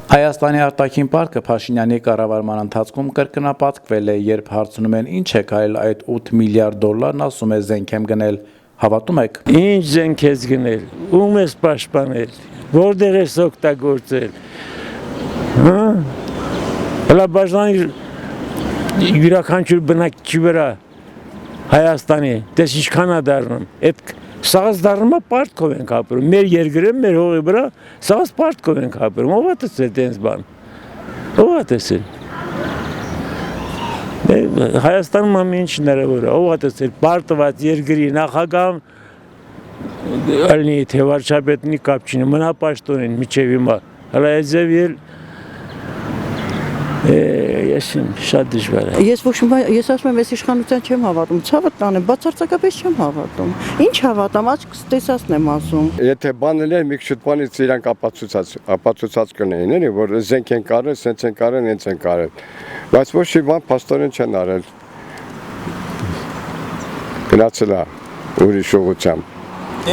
Հայաստանի արտաքին պարտքը Փաշինյանի կառավարման ընթացքում կրկնապատկվել է, երբ հարցնում են ինչ է կարել այդ 8 միլիարդ դոլարն, ասում է զենք եմ գնել, հավատում եք։ Ինչ զենք ես գնել, ում ես պաշտպանել, որտեղ ես օգտագործել։ Հələ բաժանի յուրաքանչյուր բնակչի վրա Հայաստանի, դες ինչքան է դառնում, այդ սաղս դառնում է պարտքով ենք ապրում, մեր երկրը, մեր հողի վրա սաղս պարտքով ենք ապրում, ով է տեսել դենց բան, ով է տեսել։ Հայաստանում ամեն ինչ հնարավոր է, ով է տեսել պարտված երկրի նախագահ ալնի թե վարչապետի կապ չունի, մնա պաշտոնին միջև հիմա, հələ այդձև ես շատ դժվար է։ Ես ասում եմ, ես իշխանության չեմ հավատում, ցավը տանեմ, բացարձակապես չեմ հավատում։ Ինչ հավատամ, աչքս տեսածն եմ ասում։ Եթե բանել են մի քիչ բանից իրանք ապացուցած կնեին, էլի, որ զենք են կարել, սենց են կարել, հենց են կարել։ Բայց ոչ մի բան փաստորեն չեն արել։ Գնացել է ուրիշ ուղղությամբ։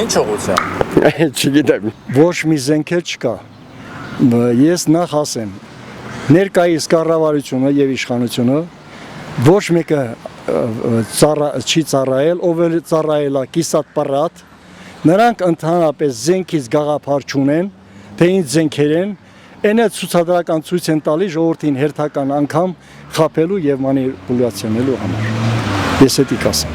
Ինչ ուղղությամբ։ Չգիտեմ։ Ոչ մի զենք չկա։ Ես նախ ասեմ, ներկայիս կառավարությունը եւ իշխանությունը ոչ մեկը չի ծառայել, ով էլ ծառայել է կիսատ պարատ, նրանք ընդհանրապես զենքից գաղափար չունեն, թե ինչ զենքեր են, այնը ցուցադրական ցույց են տալի ժողովրդին հերթական անգամ խաբելու եւ մանիպուլյացիոնելու համար։ Ես էդի կասեմ։